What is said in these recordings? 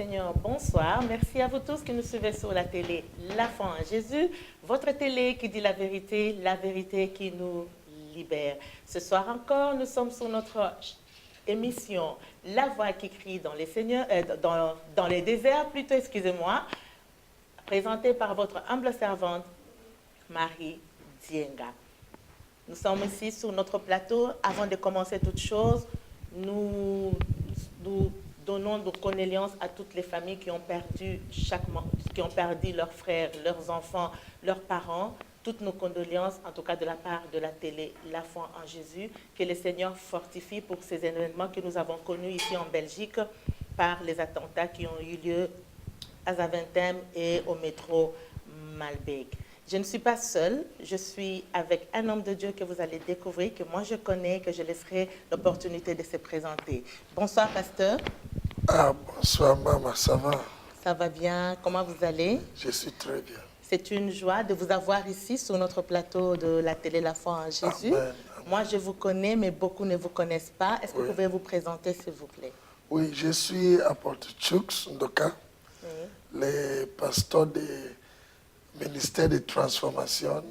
Seigneur, bonsoir. Merci à vous tous qui nous suivez sur la télé La foi en Jésus, votre télé qui dit la vérité qui nous libère. Ce soir encore, nous sommes sur notre émission La voix qui crie dans les seigneurs, dans les déserts, plutôt, excusez-moi, présentée par votre humble servante, Marie Dienga. Nous sommes ici sur notre plateau. Avant de commencer toute chose, nous donnons nos condoléances à toutes les familles qui ont perdu leurs frères, leurs enfants, leurs parents. Toutes nos condoléances, en tout cas de la part de la télé La foi en Jésus, que le Seigneur fortifie pour ces événements que nous avons connus ici en Belgique par les attentats qui ont eu lieu à Zaventem et au métro Malbec. Je ne suis pas seule, je suis avec un homme de Dieu que vous allez découvrir, que moi je connais, que je laisserai l'opportunité de se présenter. Bonsoir, pasteur. Bonsoir, maman, ça va? Ça va bien, comment vous allez? Je suis très bien. C'est une joie de vous avoir ici sur notre plateau de la télé La foi en Jésus. Amen. Moi, je vous connais, mais beaucoup ne vous connaissent pas. Est-ce que vous pouvez vous présenter, s'il vous plaît? Oui, je suis apôtre Chooks Ndoka, le pasteur du ministère de transformation,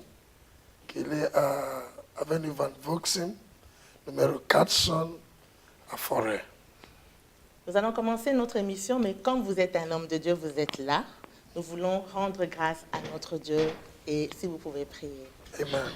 qui est à Avenue Van Voxem, numéro 400 à Forêt. Nous allons commencer notre émission, mais comme vous êtes un homme de Dieu, vous êtes là. Nous voulons rendre grâce à notre Dieu et si vous pouvez prier. Amen.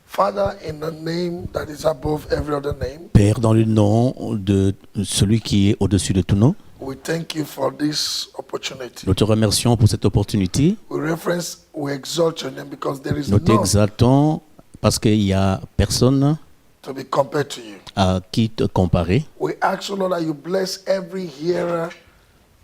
Father, in the name that is above every other name, Père, dans le nom de celui qui est au-dessus de tout nom, we thank you for this opportunity. nous te remercions pour cette opportunité. We exalt your name because there is Nous none t'exaltons parce qu'il n'y a personne to be compared to you. à qui te comparer. We ask, Lord, that you bless every hearer.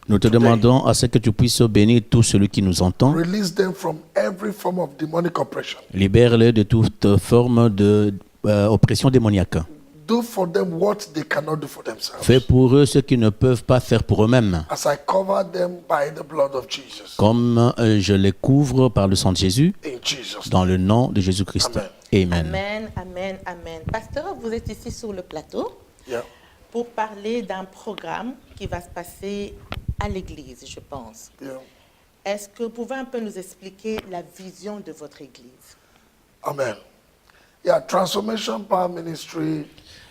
Nous te demandons à ce que tu puisses bénir tout celui qui nous entend. Release them from every form of demonic oppression. Libère-les de toute forme d'oppression démoniaque. Do for them what they cannot do for themselves. Fais pour eux ce qu'ils ne peuvent pas faire pour eux-mêmes. As I cover them by the blood of Jesus. Comme je les couvre par le sang de Jésus, In Jesus' dans name. le nom de Jésus-Christ. Amen. Amen, amen, amen. Pasteur, vous êtes ici sur le plateau Yeah. pour parler d'un programme qui va se passer à l'église, je pense. Yeah. Est-ce que vous pouvez un peu nous expliquer la vision de votre église? Amen. Yeah, Transformation Power Ministry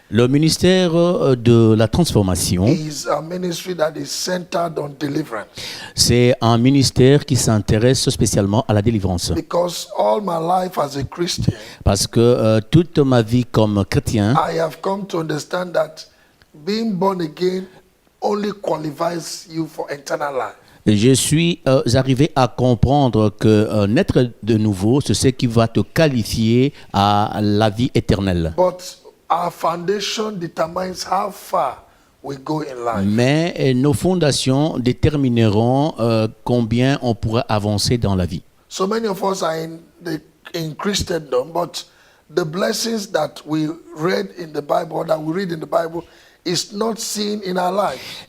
Le ministère de la transformation, is a ministry that is centered on deliverance. c'est un ministère qui s'intéresse spécialement à la délivrance. Because all my life as a Christian, Parce que toute ma vie comme chrétien, I have come to understand that being born again only qualifies you for eternal life. je suis arrivé à comprendre que naître de nouveau, c'est ce qui va te qualifier à la vie éternelle. But our foundation determines how far we go in life. Mais nos fondations détermineront combien on pourra avancer dans la vie. So many of us are in Christendom, but the blessings that we read in the Bible, that we read in the Bible, is not seen in our life.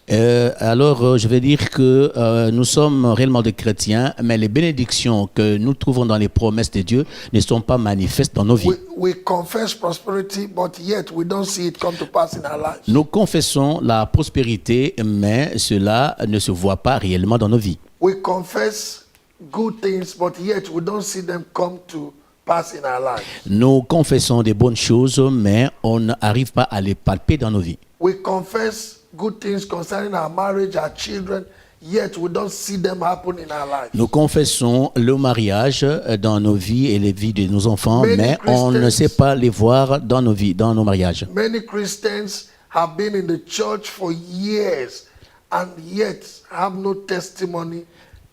Alors, je vais dire que nous sommes réellement des chrétiens, mais les bénédictions que nous trouvons dans les promesses de Dieu ne sont pas manifestes dans nos vies. We confess prosperity, but yet we don't see it come to pass in our lives. Nous confessons la prospérité, mais cela ne se voit pas réellement dans nos vies. We confess good things, but yet we don't see them come to pass in our lives. Nous confessons des bonnes choses, mais on n'arrive pas à les palper dans nos vies. We confess good things concerning our marriage, our children, yet we don't see them happen in our lives. Nous confessons le mariage dans nos vies et les vies de nos enfants, Many mais on ne sait pas les voir dans nos vies, dans nos mariages. Many Christians have been in the church for years and yet have no testimony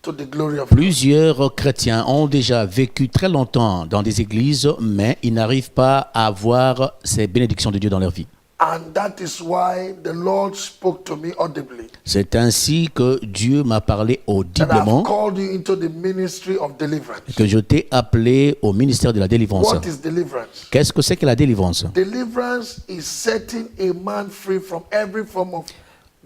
to the glory of God. Plusieurs chrétiens ont déjà vécu très longtemps dans des églises, mais ils n'arrivent pas à voir ces bénédictions de Dieu dans leur vie. And that is why the Lord spoke to me audibly. C'est ainsi que Dieu m'a parlé And I've audiblement, called you into the ministry of deliverance. que je t'ai appelé au ministère de la délivrance. What is deliverance? Qu'est-ce que c'est que la délivrance? Deliverance is setting a man free from every form of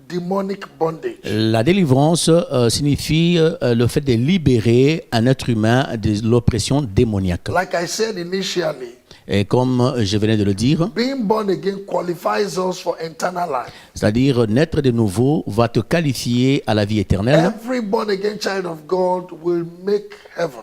demonic bondage. La délivrance signifie le fait de libérer un être humain de l'oppression démoniaque. Like I said initially, Et comme je venais de le dire, Being born again qualifies us for eternal life. c'est-à-dire naître de nouveau va te qualifier à la vie éternelle. Every born again child of God will make heaven.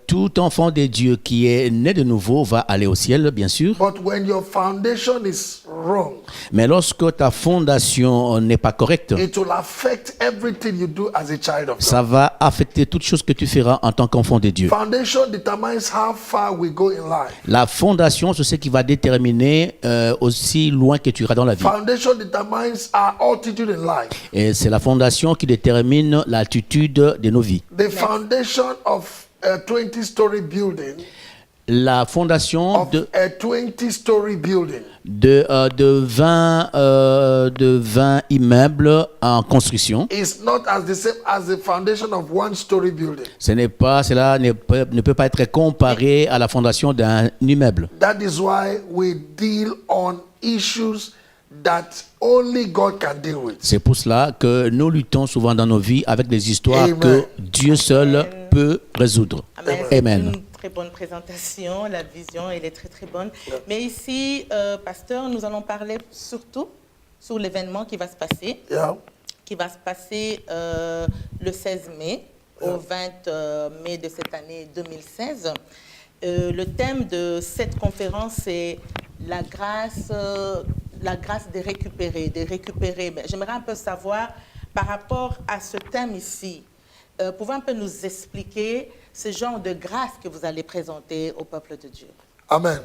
Tout enfant de Dieu qui est né de nouveau va aller au ciel, bien sûr. But when your foundation is wrong, Mais lorsque ta fondation n'est pas correcte, it will affect everything you do as a child of ça God. va affecter toute chose que tu feras en tant qu'enfant de Dieu. Foundation determines how far we go in life. La fondation, c'est ce qui va déterminer aussi loin que tu iras dans la vie. Foundation determines our altitude in life. Et c'est la fondation qui détermine l'altitude de nos vies. The foundation of a 20-story building, La fondation of de a 20-story building, 20 immeubles en construction, is not as the same as the foundation of one-story building. cela ne peut pas être comparé à la fondation d'un immeuble. That is why we deal on issues that only God can deal with. C'est pour cela que nous luttons souvent dans nos vies avec des histoires Amen. que Dieu seul peut résoudre. Amen. Amen. C'est une très bonne présentation, la vision elle est très très bonne. Mais ici, pasteur, nous allons parler surtout sur l'événement qui va se passer, Yeah. Le 16 mai au 20 mai de cette année 2016. Le thème de cette conférence est la grâce de récupérer. Mais j'aimerais un peu savoir par rapport à ce thème ici. Pouvez un peu nous expliquer ce genre de grâce que vous allez présenter au peuple de Dieu? Amen.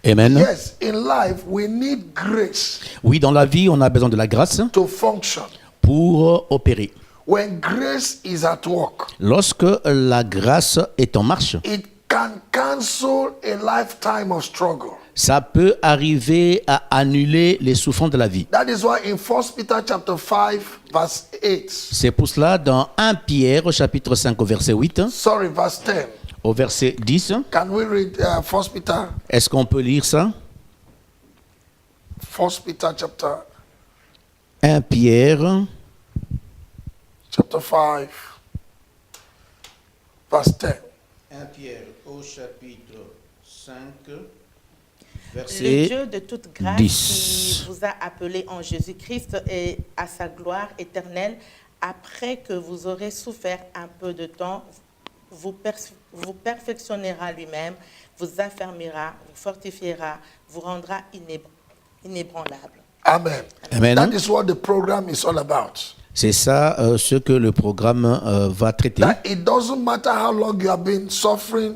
Amen. Yes, in life we need grace Oui, dans la vie, on a besoin de la grâce to function. pour opérer. When grace is at work, Lorsque la grâce est en marche, it can cancel a lifetime of struggle. ça peut arriver à annuler les souffrances de la vie. That is why in 1 Peter chapter 5 verse 8, C'est pour cela, dans 1 Pierre, chapitre 5, au verset 8, verse 10, au verset 10, can we read 1 Peter? est-ce qu'on peut lire ça? 1 Peter chapter 1 Pierre, 5 verse 10. 1 Pierre, au chapitre 5, Le verset Dieu de toute grâce 10. qui vous a appelé en Jésus-Christ et à sa gloire éternelle, après que vous aurez souffert un peu de temps, vous perfectionnera lui-même, vous affermira, vous fortifiera, vous rendra inébranlable. Amen. Amen. That is what the program is all about. C'est ça ce que le programme va traiter. That it doesn't matter how long you have been suffering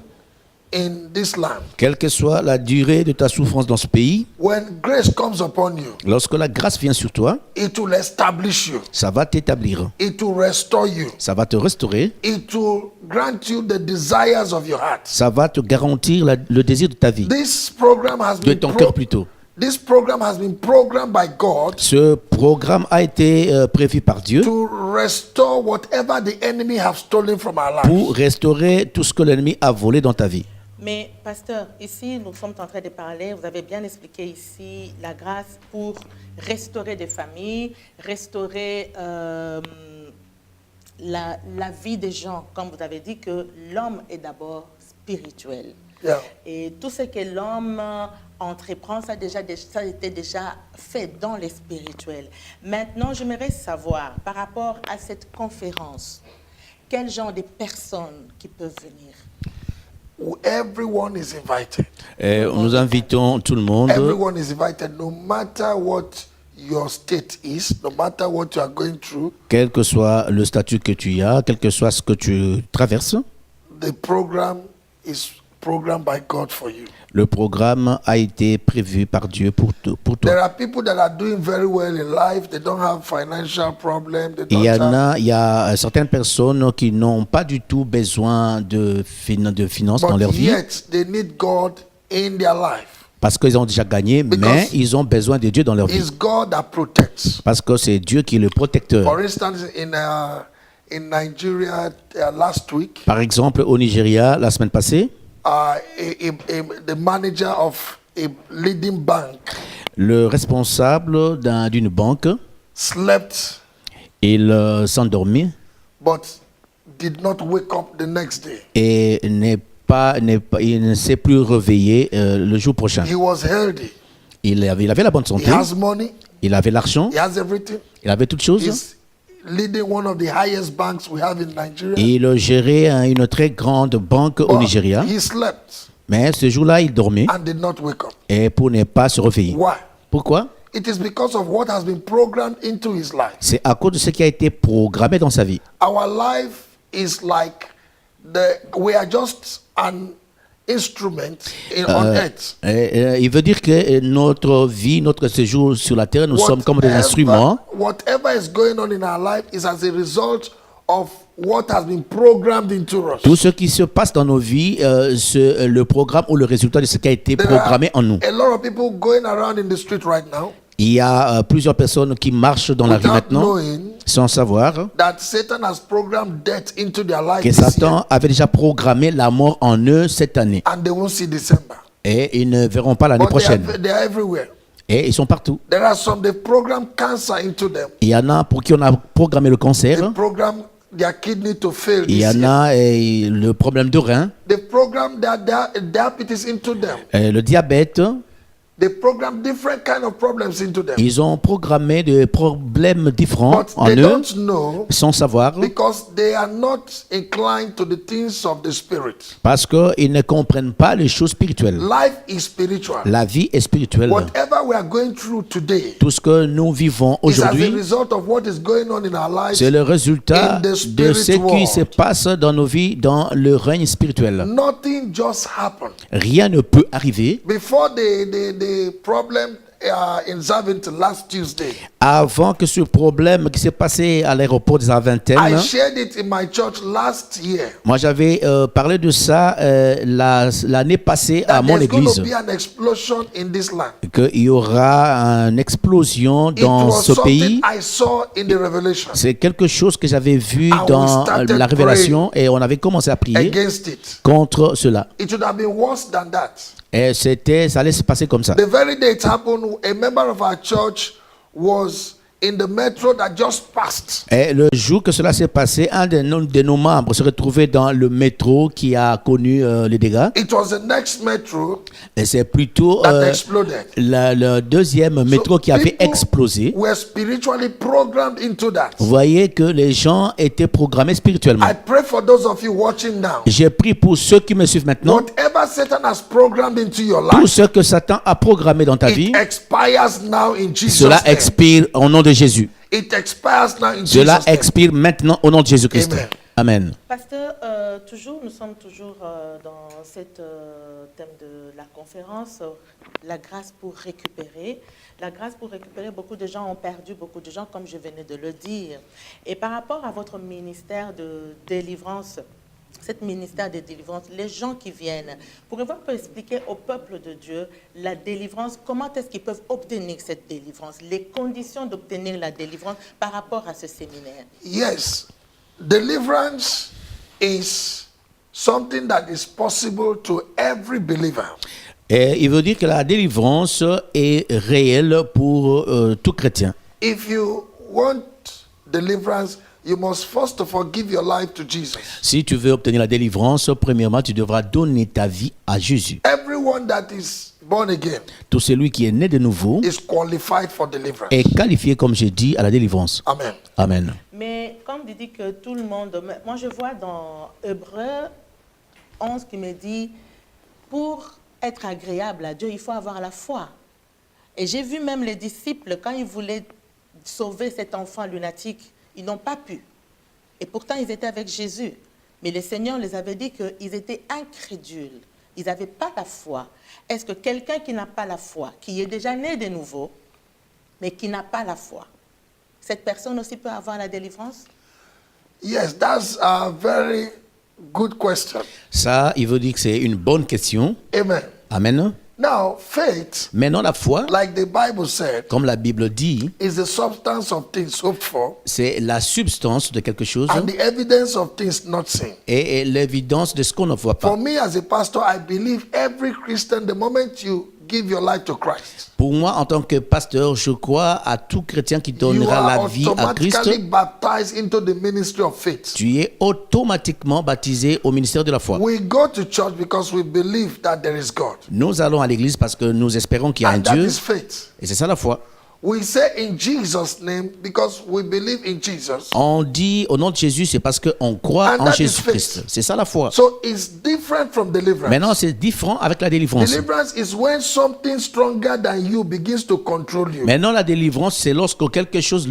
in this land. Quelle que soit la durée de ta souffrance dans ce pays, When grace comes upon you, lorsque la grâce vient sur toi, it will establish you. ça va t'établir, It will restore you. ça va te restaurer, It will grant you the desires of your heart. ça va te garantir le désir de ta vie, This program has de been ton cœur plutôt. This program has been programmed by God Ce programme a été prévu par Dieu to restore whatever the enemy have stolen from our lives. pour restaurer tout ce que l'ennemi a volé dans ta vie. Mais, pasteur, ici, nous sommes en train de parler, vous avez bien expliqué ici la grâce pour restaurer des familles, restaurer la vie des gens. Comme vous avez dit que l'homme est d'abord spirituel. Yeah. Et tout ce que l'homme entreprend, ça a été déjà fait dans les spirituels. Maintenant, j'aimerais savoir, par rapport à cette conférence, quel genre de personnes qui peuvent venir? Everyone is invited. Nous invitons tout le monde, Everyone is invited, no matter what your state is, no matter what you are going through. quel que soit le statut que tu as, quel que soit ce que tu traverses. The program is programmed by God for you. Le programme a été prévu par Dieu pour There toi. are people that are doing very well in life. They don't have financial problems. They Il y don't il y a certaines personnes qui n'ont pas du tout besoin de finances dans leur but vie yet they need God in their life. parce qu'ils ont déjà gagné, mais Because ils ont besoin de Dieu dans leur vie. It's God that protects. Parce que c'est Dieu qui est le protecteur. For instance, in Nigeria last week, Par exemple, au Nigeria, la semaine passée, the manager of a leading bank le responsable d'une banque, slept il s'endormit but did not wake up the next day. et n'est il ne s'est plus réveillé le jour prochain. He was healthy. Il avait la bonne He santé, has money. il avait l'argent, He has everything. il avait toutes choses. He's leading one of the highest banks we have in Nigeria. Et il gérait une très grande banque au But Nigeria. he slept Mais ce jour-là, il dormait and did not wake up. et pour ne pas se réveiller. Why? Pourquoi? It is because of what has been programmed into his life. C'est à cause de ce qui a été programmé dans sa vie. Our life is like we are just an instrument on earth. Il veut dire que notre vie, notre séjour sur la terre, nous sommes comme des instruments. Whatever is going on in our life is as a result of what has been programmed into us. Tout ce qui se passe dans nos vies, le programme ou le résultat de ce qui a été programmé en nous. A lot of people going around in the street right now Il y a plusieurs personnes qui marchent dans la rue without maintenant knowing sans savoir that Satan has programmed death into their life que this year, Satan avait déjà programmé la mort en eux cette année. and they won't see December. Et ils ne verront pas l'année But prochaine. they are everywhere. Et ils sont partout. There are some, they program cancer into them. Il y en a pour qui on a programmé le They cancer. program their kidney to fail Il y this en year. a le problème de rein, They program their diabetes into them. le diabète. They program different kind of problems into them. Ils ont programmé des problèmes différents But en they eux don't know sans savoir because they are not inclined to the things of the spirit. parce qu'ils ne comprennent pas les choses spirituelles. Life is spiritual. La vie est spirituelle. Whatever we are going through today Tout ce que nous vivons is as a aujourd'hui, result of what is going on in our lives. c'est le résultat in the de spirit ce qui world. se passe dans nos vies dans le règne spirituel. Nothing just happened. Rien ne peut arriver. Before the problem in Zavent last Tuesday, Avant que ce problème qui s'est passé à l'aéroport des I Arventines, shared it in my church last year. moi j'avais parlé de ça l'année passée à That mon there's going église, to be an explosion in this land. qu'il y aura une explosion It dans was ce something pays. I saw in the Revelation C'est quelque chose que j'avais vu And we dans started la révélation et on avait commencé à prier against it. contre cela. It would have been worse than that. Et ça allait se passer comme ça. The very day it happened, a member of our church was in the metro that just passed. Et le jour que cela s'est passé, un de nos membres se retrouvait dans le métro qui a connu les dégâts. It was the next metro Et c'est plutôt that exploded. le deuxième métro qui avait people explosé. were spiritually programmed into that. Vous voyez que les gens étaient programmés spirituellement. I pray for those of you watching now. J'ai prié pour ceux qui me suivent maintenant. Whatever Satan has programmed into your Tout life, ce que Satan a programmé dans ta vie, it expires now in Jesus' cela name. expire au nom de Jésus. It expires now in Cela Jesus' name. expire maintenant au nom de Jésus-Christ. Amen. Amen. Pasteur, nous sommes toujours dans ce thème de la conférence, la grâce pour récupérer. La grâce pour récupérer, beaucoup de gens ont perdu, beaucoup de gens, comme je venais de le dire. Et par rapport à votre ministère de délivrance, cet ministère de délivrance, les gens qui viennent, pourriez-vous un peu expliquer au peuple de Dieu la délivrance, comment est-ce qu'ils peuvent obtenir cette délivrance, les conditions d'obtenir la délivrance par rapport à ce séminaire? Yes, deliverance is something that is possible to every believer. Et il veut dire que la délivrance est réelle pour tout chrétien. If you want deliverance, you must first of all give your life to Jesus. Si tu veux obtenir la délivrance, premièrement, tu devras donner ta vie à Jésus. Everyone that is born again Tout celui qui est né de nouveau is qualified for deliverance. est qualifié, comme j'ai dit, à la délivrance. Amen. Amen. Mais comme tu dis que tout le monde, moi je vois dans Hébreux 11 qui me dit, pour être agréable à Dieu, il faut avoir la foi. Et j'ai vu même les disciples, quand ils voulaient sauver cet enfant lunatique, ils n'ont pas pu. Et pourtant, ils étaient avec Jésus. Mais le Seigneur les avait dit qu'ils étaient incrédules. Ils n'avaient pas la foi. Est-ce que quelqu'un qui n'a pas la foi, qui est déjà né de nouveau, mais qui n'a pas la foi, cette personne aussi peut avoir la délivrance? Yes, that's a very good question. Ça, il veut dire que c'est une bonne question. Amen. Amen. Now, faith, Maintenant, la foi, like the Bible said, comme la Bible dit, is the substance of things hoped for c'est la substance de quelque chose and the evidence of things not seen. et l'évidence de ce qu'on ne voit For pas. me as a pastor, I believe every Christian, the moment you give your life to Christ, Pour moi, en tant que pasteur, je crois à tout chrétien qui you donnera are la vie à Christ. automatically baptized into the ministry of faith. Tu es automatiquement baptisé au ministère de la foi. We go to church because we believe that there is God. Nous allons à l'église parce que nous espérons qu'il y a un And that Dieu. is faith. Et c'est ça la foi. We say in Jesus' name because we believe in Jesus. On dit au nom de Jésus, c'est parce qu'on croit And en that is Jésus-Christ. faith. C'est ça la foi. So it's different from deliverance. Maintenant, c'est différent avec la délivrance. Deliverance is when something stronger than you begins to control you. Maintenant, la délivrance, c'est lorsque quelque chose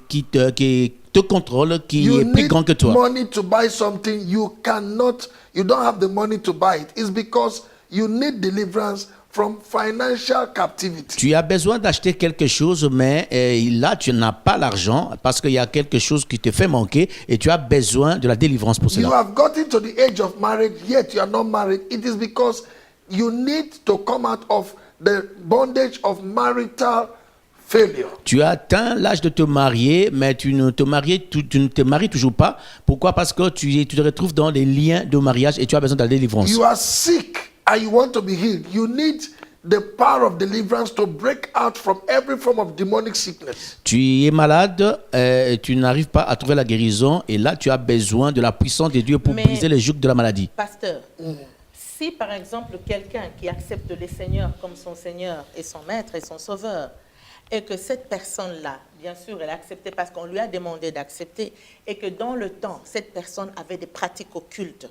qui te contrôle, qui You est plus need grand que toi. money to buy something you don't have the money to buy it. It's because you need deliverance from financial captivity. Tu as besoin d'acheter quelque chose, mais là, tu n'as pas l'argent parce qu'il y a quelque chose qui te fait manquer et tu as besoin de la délivrance pour You cela. have gotten to the age of marriage, yet you are not married. It is because you need to come out of the bondage of marital failure. Tu as atteint l'âge de te marier, mais tu ne te maries toujours pas. Pourquoi? Parce que tu te retrouves dans des liens de mariage et tu as besoin de la délivrance. You are sick and you want to be healed. You need the power of deliverance to break out from every form of demonic sickness. Tu es malade, tu n'arrives pas à trouver la guérison et là, tu as besoin de la puissance de Dieu pour Mais- briser les jougs de la maladie. Pasteur, si par exemple quelqu'un qui accepte le Seigneur comme son Seigneur et son Maître et son Sauveur, et que cette personne-là, bien sûr, elle a accepté parce qu'on lui a demandé d'accepter, et que dans le temps, cette personne avait des pratiques occultes,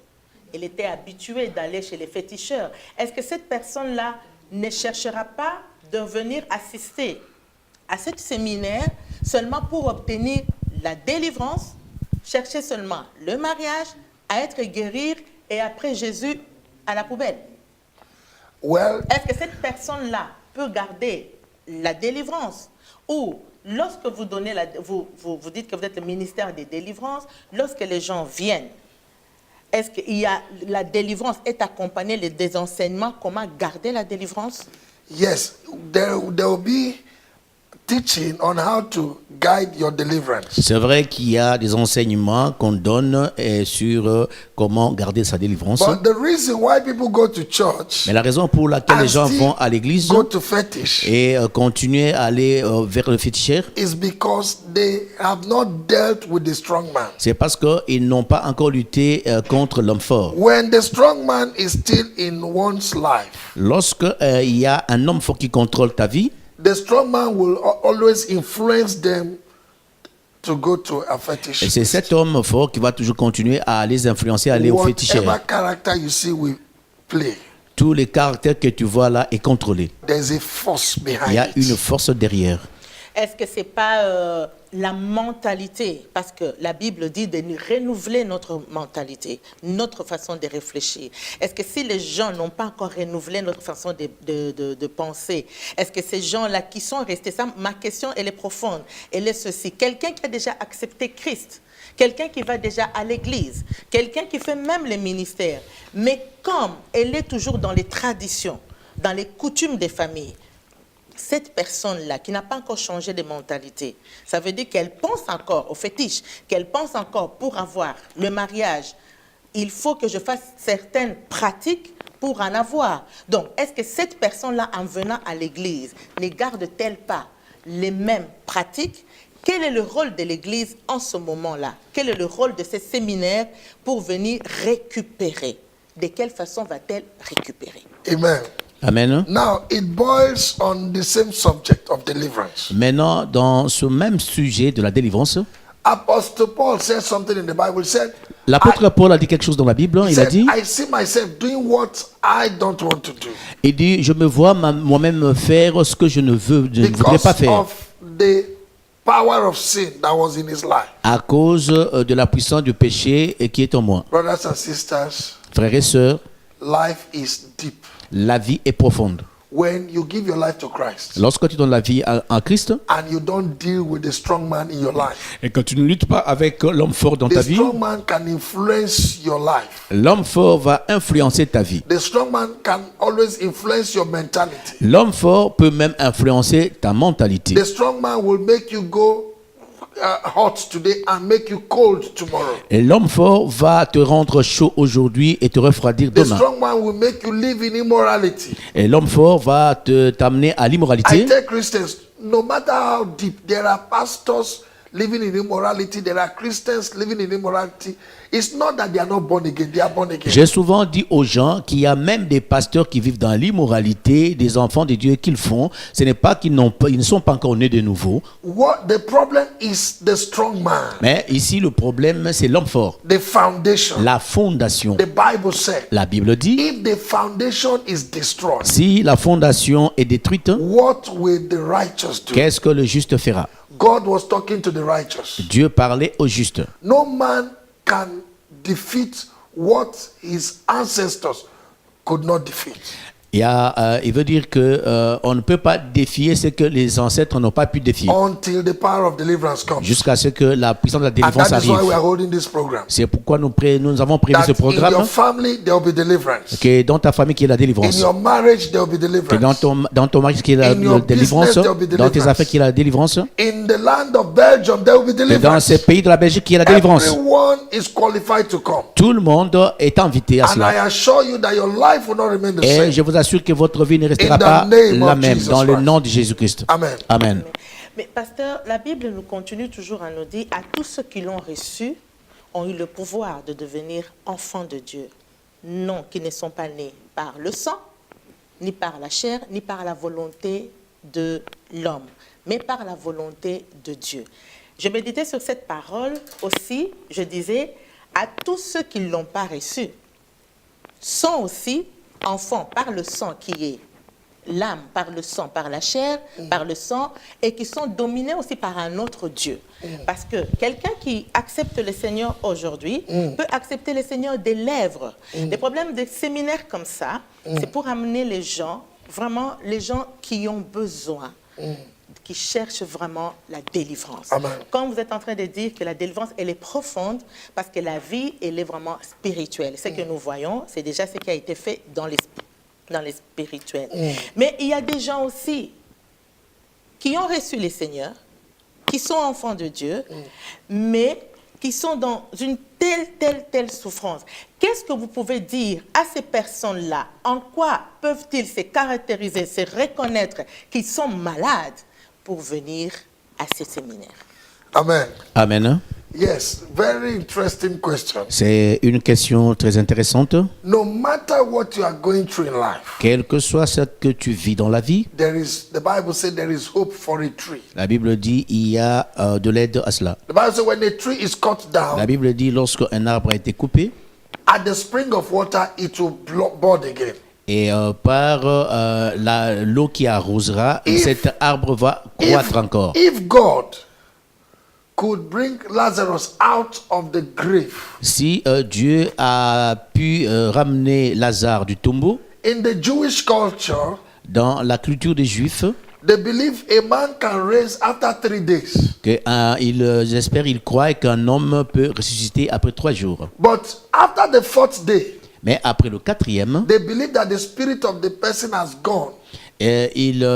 elle était habituée d'aller chez les féticheurs, est-ce que cette personne-là ne cherchera pas de venir assister à ce séminaire seulement pour obtenir la délivrance, chercher seulement le mariage, à être guéri et après Jésus à la poubelle? Well, Est-ce que cette personne-là peut garder la délivrance? Ou lorsque vous donnez vous dites que vous êtes le ministère des délivrances, lorsque les gens viennent, est-ce qu'il y a la délivrance est accompagnée des enseignements comment garder la délivrance? yes, there will be teaching on how to guide your deliverance. C'est vrai qu'il y a des enseignements qu'on donne sur comment garder sa délivrance. But the reason why people go to church Mais la raison pour laquelle and les gens still vont à l'église go to fetish et continuer à aller vers le féticheur, is because they have not dealt with the strong man. c'est parce qu'ils n'ont pas encore lutté contre l'homme fort. When the strong man is still in one's life, Lorsque il y a un homme fort qui contrôle ta vie, the strong man will always influence them to go to a fetish. et c'est cet homme fort qui va toujours continuer à les influencer à aller au Whatever féticheur. character you see we play, Tous les caractères que tu vois là est contrôlé. there's a force Il y behind a une it. force derrière. Est-ce que ce n'est pas la mentalité? Parce que la Bible dit de renouveler notre mentalité, notre façon de réfléchir. Est-ce que si les gens n'ont pas encore renouvelé notre façon de penser, est-ce que ces gens-là qui sont restés, ça, ma question, elle est profonde, elle est ceci. Quelqu'un qui a déjà accepté Christ, quelqu'un qui va déjà à l'église, quelqu'un qui fait même les ministères, mais comme elle est toujours dans les traditions, dans les coutumes des familles, cette personne-là qui n'a pas encore changé de mentalité, ça veut dire qu'elle pense encore au fétiche, qu'elle pense encore pour avoir le mariage, il faut que je fasse certaines pratiques pour en avoir. Donc, est-ce que cette personne-là, en venant à l'église, ne garde-t-elle pas les mêmes pratiques? Quel est le rôle de l'église en ce moment-là? Quel est le rôle de ces séminaires pour venir récupérer? De quelle façon va-t-elle récupérer? Amen. Amen. Now, it boils on the same subject of deliverance. Maintenant, dans ce même sujet de la délivrance, Apostle Paul said something in the Bible. He said, l'apôtre Paul a dit quelque chose dans la Bible. Il a dit, I see myself doing what I don't want to do il dit, je me vois moi-même faire ce que je ne voudrais because pas faire of the power of sin that was in his life. à cause de la puissance du péché qui est en moi. Brothers and sisters, Frères et sœurs, life is deep. la vie est profonde. When you give your life to Christ Lorsque tu donnes la vie à Christ and you don't deal with the strong man in your life, et que tu ne luttes pas avec l'homme fort dans ta the vie, strong man can influence your life. l'homme fort va influencer ta vie. The strong man can always influence your mentality. L'homme fort peut même influencer ta mentalité. The strong man will make you go hot today and make you cold tomorrow. Et l'homme fort va te rendre chaud aujourd'hui et te refroidir The demain. strong man will make you live in immorality. Et l'homme fort va t'amener à I l'immoralité. tell Christians, no matter how deep, there are pastors living in immorality, there are Christians living in immorality. It's not that they are not born again, they are born again. J'ai souvent dit aux gens qu'il y a même des pasteurs qui vivent dans l'immoralité, des enfants de Dieu qu'ils font. Ce n'est pas qu'ils ils ne sont pas encore nés de nouveau. What the problem is the strong man, Mais ici, le problème, c'est l'homme fort. the foundation. La fondation. The Bible said, La Bible dit, if the foundation is destroyed, si la fondation est détruite, what will the righteous do? qu'est-ce que le juste fera? God was talking to the righteous. Dieu parlait au juste. No man can defeat what his ancestors could not defeat. Il veut dire que on ne peut pas défier ce que les ancêtres n'ont pas pu défier Until the power of deliverance comes. jusqu'à ce que la puissance de la And délivrance that is why we arrive. are holding this program. C'est pourquoi nous avons prévu That ce in programme, your family there will be deliverance. que dans ta famille qu'il y ait la In délivrance, your marriage there will be que deliverance. dans ton mari qu'il y ait In your la délivrance, business, there will be dans tes deliverance. affaires qu'il y ait la délivrance, In the land of Belgium there will be que dans deliverance. ces pays de la Belgique qu'il y ait la délivrance. Everyone is qualified to come. Tout le monde est invité à And I cela. assure you that your life will not remain the Et same. je vous assure que votre vie ne restera In the pas name la of même Jesus dans le Christ. nom de Jésus-Christ. Amen. Amen. Mais pasteur, la Bible nous continue toujours à nous dire, à tous ceux qui l'ont reçu, ont eu le pouvoir de devenir enfants de Dieu. Non, qui ne sont pas nés par le sang, ni par la chair, ni par la volonté de l'homme, mais par la volonté de Dieu. Je méditais sur cette parole aussi, je disais, à tous ceux qui ne l'ont pas reçu, sont aussi enfants par le sang qui est l'âme, par le sang, par la chair, par le sang, et qui sont dominés aussi par un autre Dieu. Parce que quelqu'un qui accepte le Seigneur aujourd'hui peut accepter le Seigneur des lèvres. Les problèmes des séminaires comme ça, c'est pour amener les gens, vraiment les gens qui ont besoin, qui cherchent vraiment la délivrance. Amen. Quand vous êtes en train de dire que la délivrance, elle est profonde, parce que la vie, elle est vraiment spirituelle. Ce que nous voyons, c'est déjà ce qui a été fait dans les spirituels. Mais il y a des gens aussi qui ont reçu le Seigneur, qui sont enfants de Dieu, mais qui sont dans une telle souffrance. Qu'est-ce que vous pouvez dire à ces personnes-là? En quoi peuvent-ils se caractériser, se reconnaître qu'ils sont malades pour venir à ces séminaires? Amen. Amen. Yes, very interesting question. C'est une question très intéressante. No matter what you are going through in life, Quel que soit ce que tu vis dans la vie, the Bible says there is hope for a tree. la Bible dit il y a de l'aide à cela. The Bible says when a tree is cut La down, Bible dit lorsqu'un arbre a été coupé at the spring of water, it will bud again. et par l'eau qui arrosera, cet arbre va croître encore. If God could bring Lazarus out of the grave, Si Dieu a pu ramener Lazare du tombeau, in the Jewish culture, dans la culture des Juifs, they believe a man can raise after 3 days. ils espèrent, ils croient qu'un homme peut ressusciter après 3 jours. But after the 4th day, Mais après le 4e, they believe that the spirit of the person has gone. ils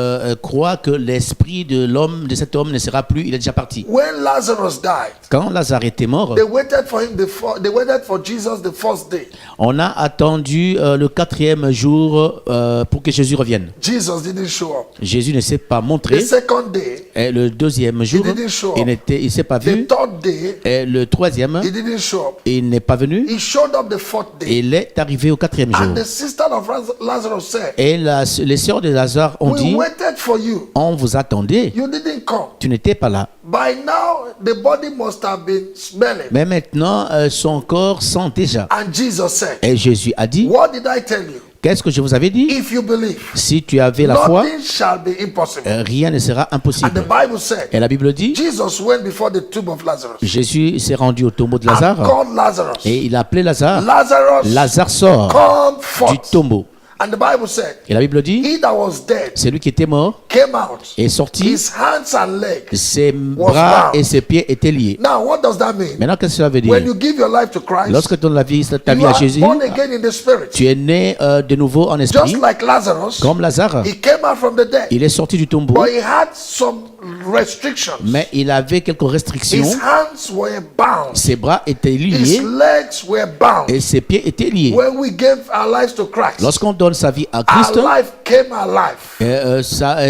croient que l'esprit de l'homme, de cet homme, ne sera plus, il est déjà parti. When Lazarus died, Quand Lazare était mort, they waited for him. They waited for Jesus the first day. on a attendu le 4e jour pour que Jésus revienne. Jesus didn't show up. Jésus ne s'est pas The montré. second day, Et le 2e jour, didn't show up. il ne s'est pas the vu. 3rd day, Et le 3e, he didn't show up. il n'est pas venu. He showed up the 4th day. Il est arrivé au 4e jour. And the sister of Lazarus said, Et les sœurs de Lazare ont we dit, waited for you. on vous attendait. You didn't come. Tu n'étais pas là. By now, the body must have been smelling. Mais maintenant, son corps sent déjà. And Jesus said, Et Jésus a dit, what did I tell you? qu'est-ce que je vous avais dit? If you believe, Si tu avais la foi, nothing shall be impossible. rien ne sera And the impossible. Bible said, Et la Bible dit, Jesus went before the tomb of Lazarus Jésus s'est rendu au tombeau de and Lazare called Lazarus. et il a appelé Lazare. Lazarus, Lazare sort come du forth. tombeau. And the Bible said, Et la Bible dit, he that was dead celui qui était mort came out. est sorti, His hands and legs. ses bras et ses pieds étaient liés. Now, what does that mean? Maintenant, qu'est-ce que cela veut When dire? you give your life to Christ, Lorsque tu donnes ta vie you à are Jésus, born again in the spirit. tu es né de nouveau en esprit, Just like Lazarus, comme Lazare. he came out from the dead. Il est sorti du tombeau, But he had some restrictions. Mais il avait quelques restrictions. His hands were bound. Ses bras étaient His liés legs were bound. et ses pieds étaient liés. When we gave our lives to Christ, Lorsqu'on donne sa vie à our Christ, life came alive.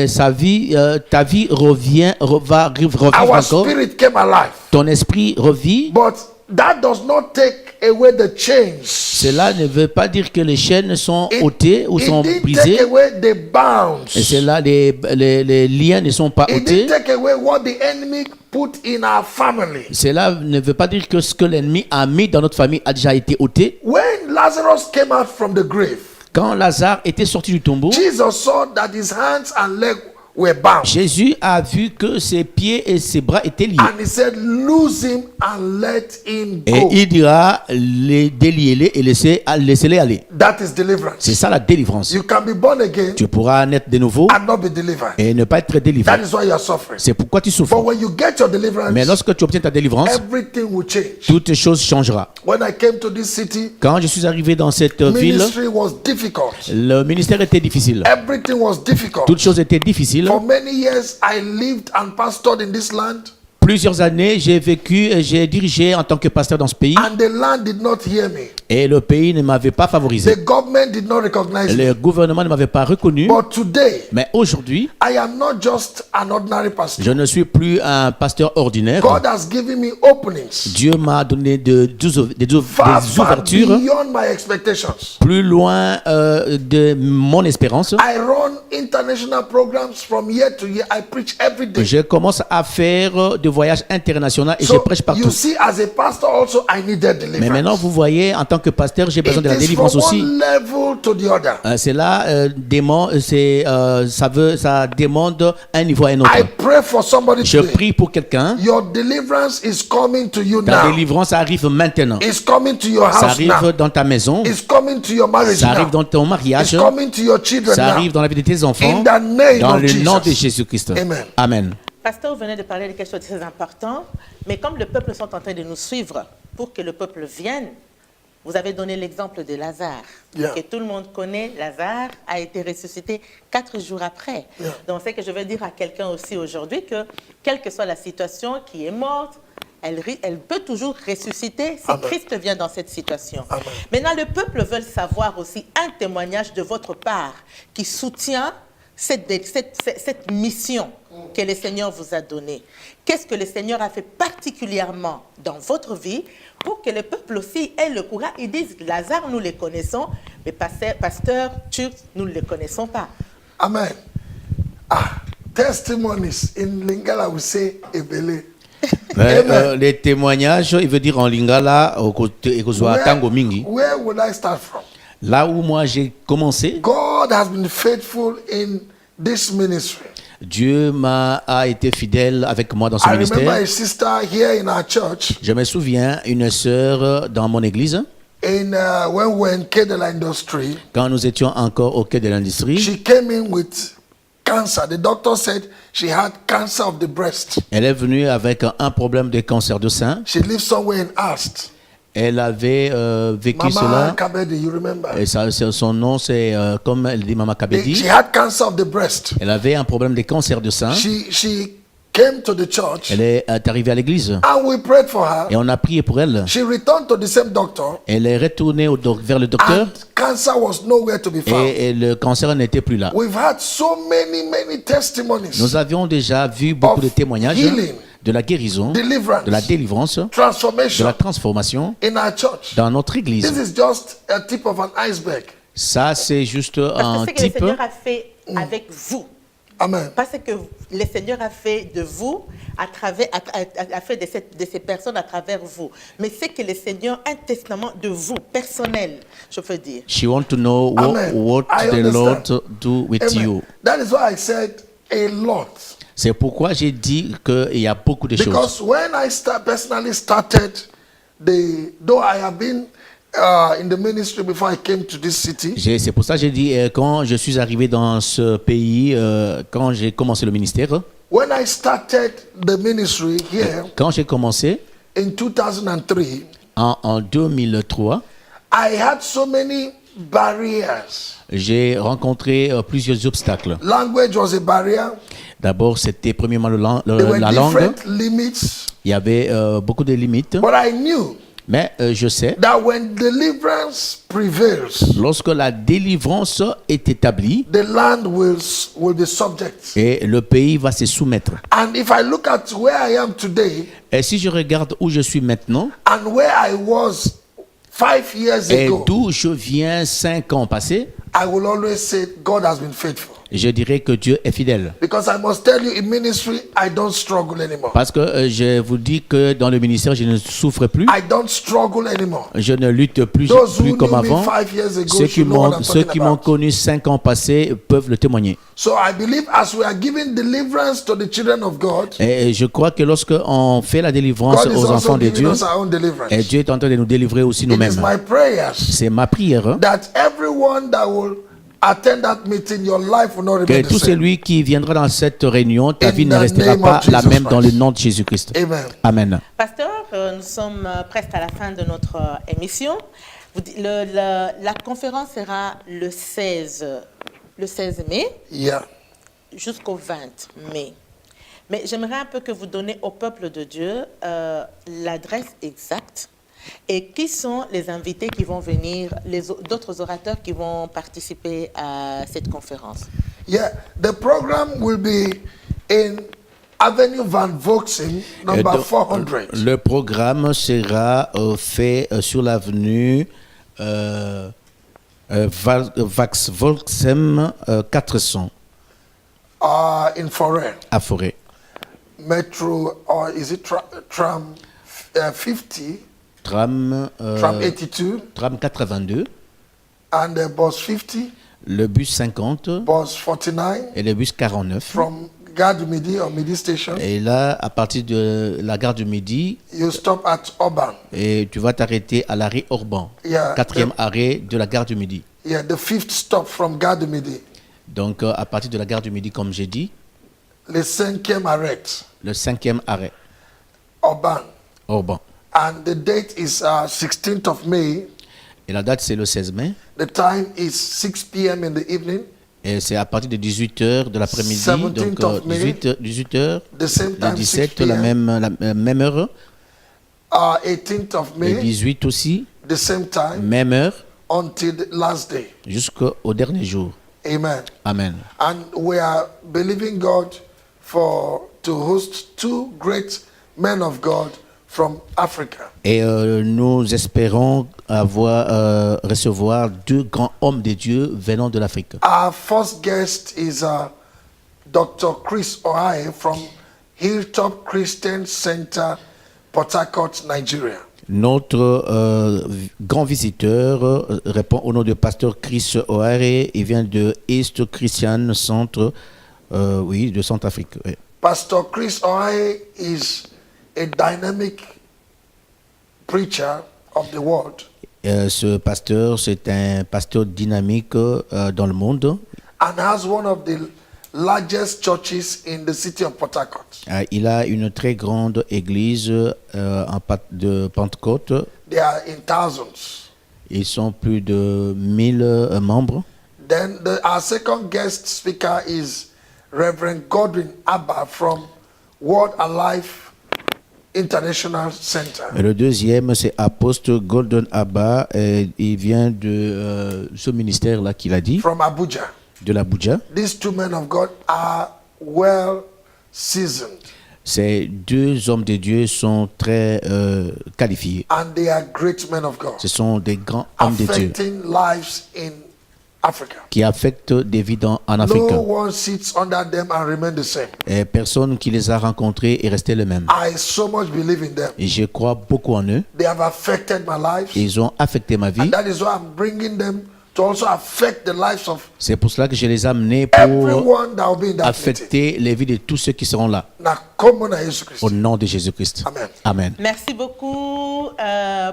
sa vie, ta vie va revivre Our encore. spirit came alive. Ton esprit revit. But that does not take away the chains. Cela ne veut pas dire que les chaînes sont ôtées ou It sont didn't brisées. take away the bounds. Et cela, les liens ne sont pas It ôtés. didn't take away what the enemy put in our family. Cela ne veut pas dire que ce que l'ennemi a mis dans notre famille a déjà été ôté. When Lazarus came out from the grave, Quand Lazare était sorti du tombeau, Jesus saw that his hands and legs were bound. Jésus a vu que ses pieds et ses bras étaient liés. And he said, loose him and let him Et go. il dira, déliez-les et laissez-les aller. That is deliverance. C'est ça la délivrance. You can be born again Tu pourras naître de nouveau and not be delivered. et ne pas être délivré. That is why you are suffering. C'est pourquoi tu But souffres. when you get your deliverance, Mais lorsque tu obtiens ta délivrance, everything will change. toute chose changera. When I came to this city, Quand je suis arrivé dans cette ville, ministry was difficult. le ministère était difficile. Everything was difficult. Toute chose était difficile. For many years, I lived and pastored in this land, Plusieurs années, j'ai vécu et j'ai dirigé en tant que pasteur dans ce pays. and the land did not hear me. Et le pays ne m'avait pas favorisé. The government did not recognize me. Le gouvernement ne m'avait pas reconnu. But today, Mais aujourd'hui, I am not just an ordinary pastor. je ne suis plus un pasteur ordinaire. God has given me openings Dieu m'a donné des far, far ouvertures beyond my expectations. plus loin de mon espérance. I run international programs from year to year. I preach every day. Je commence à faire des voyages internationaux et je So prêche you partout. see, as a pastor also, I needed Mais maintenant, deliverance. vous voyez, en tant que pasteur, j'ai besoin de la It is from délivrance aussi. one level to the other. Cela ça demande un niveau à un autre. I pray for somebody Je today. prie pour quelqu'un. Your deliverance is coming to you Ta now. délivrance arrive maintenant. It's coming to your Ça house arrive now. dans ta maison. It's coming to your marriage Ça arrive now. dans ton It's mariage. coming to your children Ça now. arrive dans la vie de tes enfants. In the name Dans of le nom de Jesus. Jésus-Christ. Amen. Amen. Pasteur, vous venez de parler de quelque chose de très important, mais comme le peuple sont en train de nous suivre pour que le peuple vienne, vous avez donné l'exemple de Lazare, Yeah. que tout le monde connaît. Lazare a été ressuscité 4 jours après. Yeah. Donc, c'est que je veux dire à quelqu'un aussi aujourd'hui que, quelle que soit la situation qui est morte, elle peut toujours ressusciter si Amen. Christ vient dans cette situation. Amen. Maintenant, le peuple veut savoir aussi un témoignage de votre part qui soutient cette mission que le Seigneur vous a donnée. Qu'est-ce que le Seigneur a fait particulièrement dans votre vie pour que le peuple aussi ait le courage et dise, Lazare, nous le connaissons, mais pasteur Turc, nous ne le connaissons pas. Amen. Testimonies in Lingala we say ebele. Amen. Les témoignages, il veut dire en lingala, tango mingi. Where would I start from? Là où moi j'ai commencé, God has been faithful in this ministry. Dieu a été fidèle avec moi dans ce I remember ministère. a sister here in our church Je me souviens, une sœur dans mon église, when we were in Kedela Industry, quand nous étions encore au quai de l'industrie, she came in with cancer. The doctor said she had cancer of the breast. elle est venue avec un problème de cancer de sein. She lived somewhere in Ast. Elle avait vécu Mama cela. Kabede, you remember? Et son nom, c'est comme elle dit Mama Kabedi. She had cancer of the breast. Elle avait un problème de cancer de sein. She came to the church Elle est arrivée à l'église and we prayed for her. et on a prié pour elle. She returned to the same doctor Elle est retournée vers le docteur and cancer was nowhere to be found. et le cancer n'était plus là. We've had so many testimonies. Nous avions déjà vu beaucoup de témoignages healing, de la guérison, deliverance, de la délivrance, de transformation la transformation in our church. dans notre This église. is just a tip of an iceberg. Ça, c'est juste Parce un que ce que le type. Seigneur a fait avec vous, Amen. parce que le Seigneur a fait de vous, a fait de ces personnes à travers vous. Mais c'est que le Seigneur a un testament de vous, personnel, je veux dire. She want to know Amen. what I the understand. Lord do with Amen. you. That is why I said a lot. C'est pourquoi j'ai dit qu'il y a beaucoup de choses. Because when I personally started, though I have been in the ministry before I came to this city, C'est pour ça que j'ai dit, quand je suis arrivé dans ce pays, quand j'ai commencé le ministère, when I started the ministry here quand j'ai commencé in 2003, en 2003, I had so many barriers. J'ai rencontré plusieurs obstacles. Language was a barrier. D'abord, c'était premièrement There were la langue. different limits. Il y avait beaucoup de limites. But I knew Mais je sais, that when deliverance prevails, lorsque la délivrance est établie, the land will be subject. et le pays va se soumettre. And if I look at where I am today Et si je regarde où je suis maintenant and where I was 5 years et ago, d'où je viens 5 ans passés, I will always say God has been faithful. je dirais que Dieu est fidèle. Because I must tell you, in ministry, I don't struggle anymore. Parce que je vous dis que dans le ministère, je ne souffre plus. I don't struggle anymore. Je ne lutte plus, Those who plus comme knew me avant. 5 years ago Ceux qui should know what m'ont I'm ceux talking qui m'ont about. connu 5 ans passés peuvent le témoigner. So I believe as we are giving deliverance to the children of God, Et je crois que lorsque on fait la délivrance God is aux also enfants de giving Dieu, us our own deliverance. et Dieu est en train de nous délivrer aussi It is nous-mêmes. my prayers C'est ma prière hein, that everyone that will attend that meeting, your life will not que remain the tout same. celui qui viendra dans cette réunion, ta In vie ne the restera name pas of la Jesus même dans le Christ. nom de Jésus-Christ. Amen. Amen. Pasteur, nous sommes presque à la fin de notre émission. La conférence sera le 16 mai Yeah. jusqu'au 20 mai. Mais j'aimerais un peu que vous donniez au peuple de Dieu l'adresse exacte et qui sont les invités qui vont venir, d'autres orateurs qui vont participer à cette conférence. Yeah. The program will be in Avenue Van Voxen, number Donc, 400. le programme sera fait sur l'avenue Volksem 400 In Forêt. à Forêt. Metro, or is it tram 50, Tram, tram 82, tram 82, and bus 50, le bus 50 bus 49 et le bus 49. from Gare du Midi or Midi Station. Et là, à partir de la gare du Midi, You stop at Auban. et tu vas t'arrêter à l'arrêt Orban, Yeah, quatrième arrêt de la gare du Midi. Yeah, the 5th stop from Gare du Midi. Donc, à partir de la gare du Midi, comme j'ai dit, Le 5e arrêt, le 5e arrêt, Auban. Orban. And the date is 16th of May. Et la date, c'est le 16 mai. The time is 6 p.m. in the evening. Et c'est à partir de 18h de l'après-midi, 17th donc of May. 18h, The same le time, 17, 6 la p.m. même heure, 18th of le May, 18 aussi, the same time, même heure, until the last day. jusqu'au dernier jour. Amen. Amen. And we are believing God to host 2 great men of God from Africa. Et nous espérons recevoir 2 grands hommes de Dieu venant de l'Afrique. Our first guest is Dr. Chris Ohaye from Hilltop Christian Center, Port Harcourt, Nigeria. Notre grand visiteur répond au nom de pasteur Chris Ohaye. Il vient de East Christian Center, de Centrafrique. Oui. Pastor Chris Ohaye is a dynamic preacher of the world. Ce pasteur, c'est un pasteur dynamique dans le monde. And has one of the largest churches in the city of Port Harcourt. Il a une très grande église de Pentecôte. They are in thousands. Ils sont plus de 1000 membres. Then our second guest speaker is Reverend Godwin Abba from World Alive International Center. Et le deuxième, c'est Apostle Golden Abba. Il vient de ce ministère-là qu'il a dit, From Abuja. de l'Abuja. These 2 men of God are well seasoned Ces 2 hommes de Dieu sont très qualifiés. and they are great men of God, Ce sont des grands hommes de Dieu affecting lives in Africa. qui affectent des vies en Afrique. No one sits under them and remain the same. Et personne qui les a rencontrés est resté le même. I so much believe in them. Et je crois beaucoup en eux. They have affected my life, Ils ont affecté ma vie. and that is why I'm bringing them to also affect the lives of C'est pour cela que je les ai amenés pour everyone that will be in that meeting. affecter les vies de tous ceux qui seront là. Na komo na Yesu Christ. Au nom de Jésus-Christ. Amen. Amen. Merci beaucoup,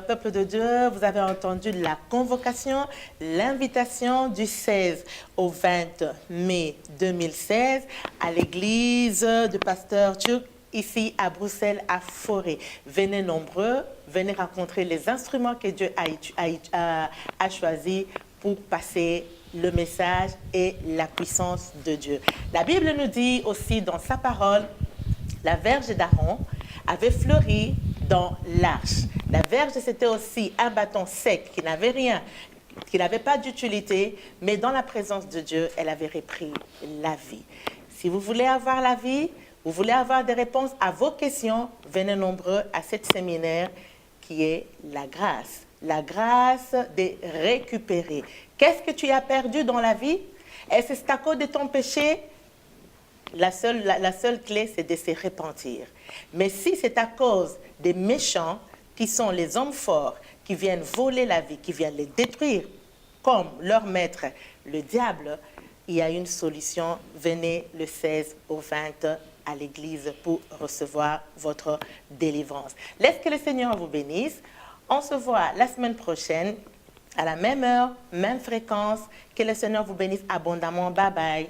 peuple de Dieu. Vous avez entendu la convocation, l'invitation du 16 au 20 mai 2016 à l'église du pasteur Tchouk, ici à Bruxelles, à Forêt. Venez nombreux, venez rencontrer les instruments que Dieu a choisis pour passer le message et la puissance de Dieu. La Bible nous dit aussi dans sa parole, la verge d'Aaron avait fleuri dans l'arche. La verge, c'était aussi un bâton sec qui n'avait rien, qui n'avait pas d'utilité, mais dans la présence de Dieu, elle avait repris la vie. Si vous voulez avoir la vie, vous voulez avoir des réponses à vos questions, venez nombreux à cet séminaire qui est la grâce de récupérer. Qu'est-ce que tu as perdu dans la vie? Est-ce que c'est à cause de ton péché? La seule clé, c'est de se repentir. Mais si c'est à cause des méchants, qui sont les hommes forts, qui viennent voler la vie, qui viennent les détruire, comme leur maître, le diable, il y a une solution. Venez le 16 au 20 à l'église pour recevoir votre délivrance. Laisse que le Seigneur vous bénisse. On se voit la semaine prochaine, à la même heure, même fréquence. Que le Seigneur vous bénisse abondamment. Bye bye.